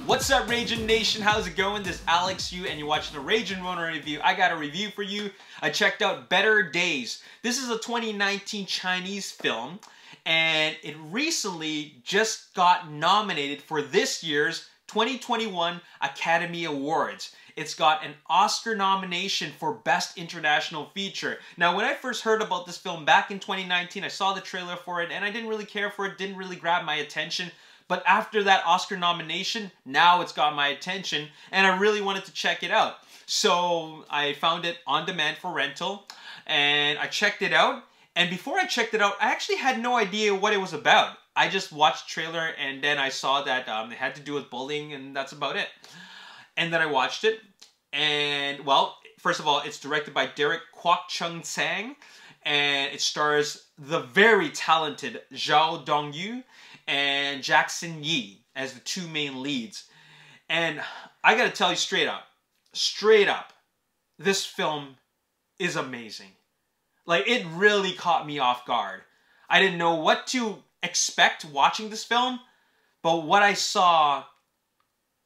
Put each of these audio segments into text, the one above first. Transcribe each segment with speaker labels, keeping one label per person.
Speaker 1: What's up, Ragin Nation? How's it going? This is Alex Yu, and you're watching the Ragin Ronin review. I got a review for you. I checked out Better Days. This is a 2019 Chinese film, and it recently just got nominated for this year's 2021 Academy Awards. It's got an Oscar nomination for Best International Feature. Now, when I first heard about this film back in 2019, I saw the trailer for it, and I didn't really care for it, didn't really grab my attention. But after that Oscar nomination, now it's got my attention, and I really wanted to check it out. So I found it on demand for rental, and I checked it out. And before I checked it out, I actually had no idea what it was about. I just watched the trailer, and then I saw that it had to do with bullying, and that's about it. And then I watched it, and well, first of all, it's directed by Derek Kwok Chung Sang, and it stars the very talented Zhou Dongyu and Jackson Yi as the two main leads. And I gotta tell you straight up, this film is amazing. Like, it really caught me off guard. I didn't know what to expect watching this film, but what I saw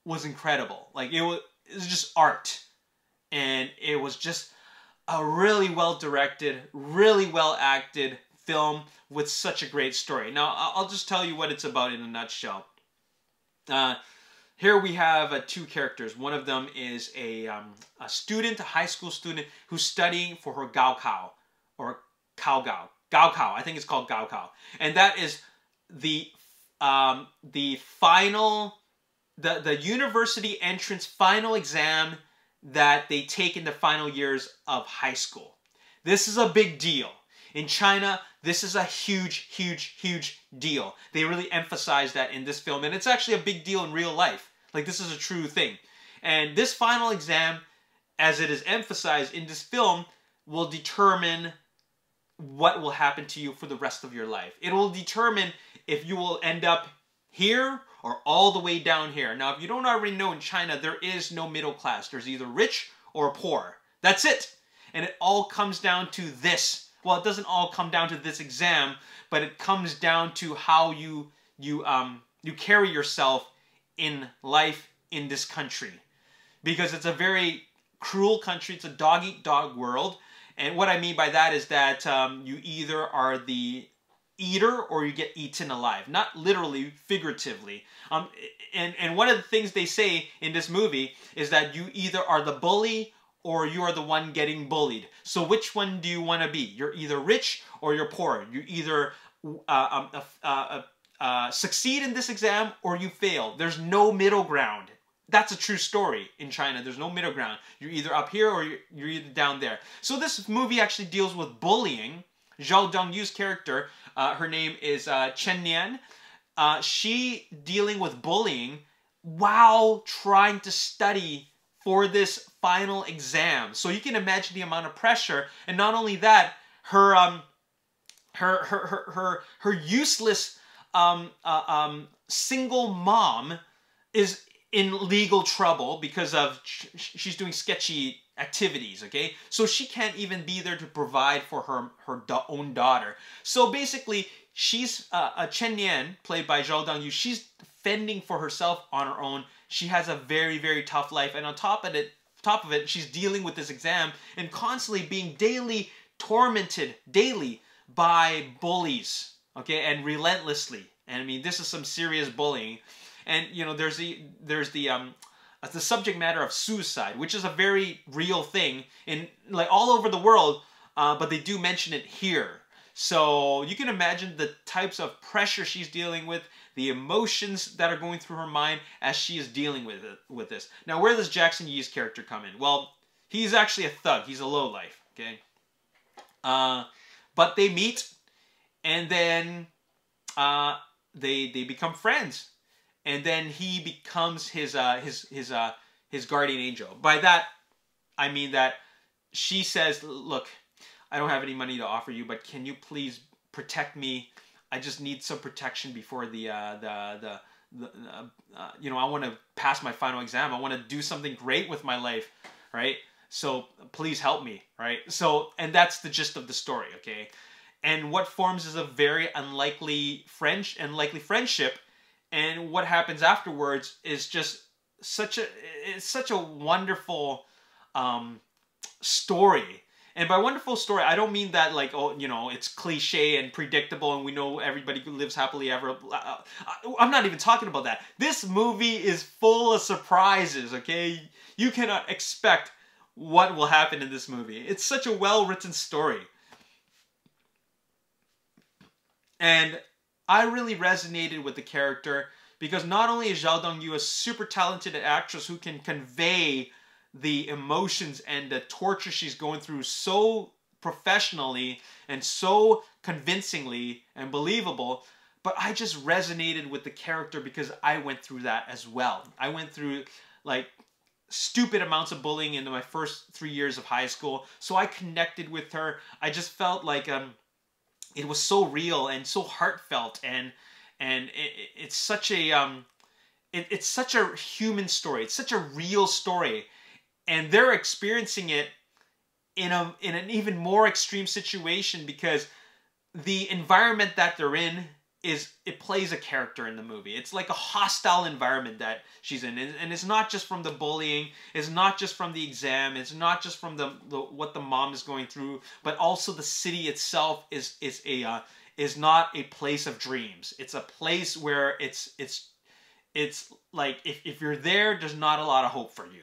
Speaker 1: was incredible. Like, it was just art. And it was just a really well-directed, really well-acted film with such a great story. Now, I'll just tell you what it's about in a nutshell. Here we have two characters. One of them is a student, a high school student, who's studying for her Gaokao, or Gaokao. Gaokao, I think it's called Gaokao. And that is the final, the university entrance final exam that they take in the final years of high school. This is a big deal. In China, this is a huge, huge, huge deal. They really emphasize that in this film, and it's actually a big deal in real life. Like, this is a true thing. And this final exam, as it is emphasized in this film, will determine what will happen to you for the rest of your life. It will determine if you will end up here or all the way down here. Now, if you don't already know, in China, there is no middle class. There's either rich or poor. That's it. And it all comes down to this. Well, it doesn't all come down to this exam, but it comes down to how you carry yourself in life in this country. Because it's a very cruel country. It's a dog-eat-dog world. And what I mean by that is that you either are the eater or you get eaten alive. Not literally, figuratively. And one of the things they say in this movie is that you either are the bully or you are the one getting bullied. So which one do you want to be? You're either rich or you're poor. You either succeed in this exam or you fail. There's no middle ground. That's a true story in China. There's no middle ground. You're either up here or you're either down there. So this movie actually deals with bullying. Zhou Dongyu's character, her name is Chen Nian. She dealing with bullying while trying to study for this final exam. So you can imagine the amount of pressure. And not only that, her useless single mom is in legal trouble because of she's doing sketchy activities, okay? So she can't even be there to provide for her own daughter. So basically, she's Chen Nian, played by Zhou Dongyu, she's fending for herself on her own. She has a very, very tough life, and on top of it, she's dealing with this exam and constantly being tormented daily by bullies, okay, and relentlessly. And I mean, this is some serious bullying. And you know, there's the subject matter of suicide, which is a very real thing in like all over the world, but they do mention it here. So you can imagine the types of pressure she's dealing with, the emotions that are going through her mind as she is dealing with this. Now, where does Jackson Yi's character come in? Well, he's actually a thug. He's a lowlife, okay? But they meet, and then they become friends. And then he becomes his guardian angel. By that, I mean that she says, "Look, I don't have any money to offer you, but can you please protect me? I just need some protection before you know, I want to pass my final exam. I want to do something great with my life, right? So please help me, right?" So, and that's the gist of the story, okay? And what forms is a very unlikely friendship. And what happens afterwards is just it's such a wonderful story. And by wonderful story, I don't mean that like, oh, you know, it's cliche and predictable and we know everybody lives happily ever. I'm not even talking about that. This movie is full of surprises, okay? You cannot expect what will happen in this movie. It's such a well-written story. And I really resonated with the character because not only is Zhou Dongyu a super talented actress who can convey the emotions and the torture she's going through so professionally and so convincingly and believable, but I just resonated with the character because I went through that as well. I went through like stupid amounts of bullying in my first 3 years of high school, so I connected with her. I just felt like it was so real and so heartfelt, and it's such a it's such a human story. It's such a real story. And they're experiencing it in an even more extreme situation because the environment that they're in it plays a character in the movie. It's like a hostile environment that she's in, and it's not just from the bullying, it's not just from the exam, it's not just from the what the mom is going through, but also the city itself is not a place of dreams. It's a place where it's like if you're there, there's not a lot of hope for you.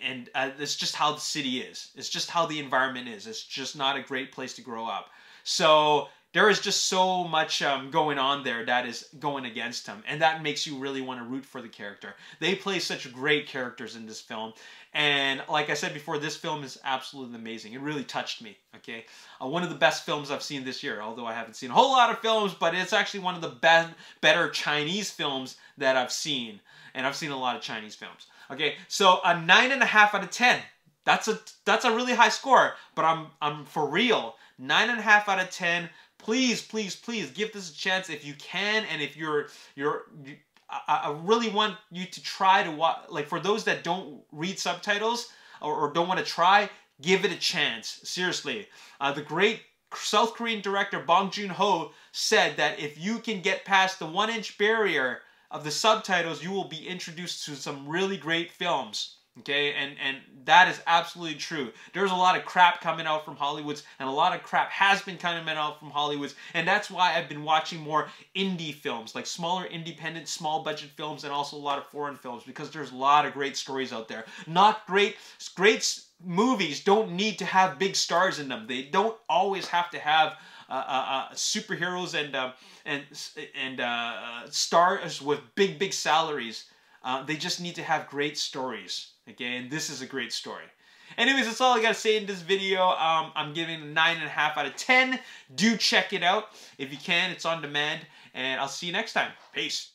Speaker 1: And it's just how the city is. It's just how the environment is. It's just not a great place to grow up. So there is just so much going on there that is going against him. And that makes you really want to root for the character. They play such great characters in this film. And like I said before, this film is absolutely amazing. It really touched me, okay? One of the best films I've seen this year, although I haven't seen a whole lot of films, but it's actually one of the better Chinese films that I've seen. And I've seen a lot of Chinese films. Okay, so a 9.5 out of 10. That's a really high score, but I'm for real. 9.5 out of 10. Please, please, please give this a chance if you can, and if I really want you to try to watch. Like for those that don't read subtitles or don't want to try, give it a chance. Seriously, the great South Korean director Bong Joon-ho said that if you can get past the 1-inch barrier of the subtitles, you will be introduced to some really great films. Okay, and that is absolutely true. There's a lot of crap coming out from Hollywoods, and a lot of crap has been coming out from Hollywoods, and that's why I've been watching more indie films, like smaller independent, small budget films, and also a lot of foreign films, because there's a lot of great stories out there. Not great movies don't need to have big stars in them. They don't always have to have superheroes and stars with big salaries. They just need to have great stories. Okay, and this is a great story. Anyways, that's all I got to say in this video. I'm giving it a 9.5 out of 10. Do check it out. If you can, it's on demand. And I'll see you next time. Peace.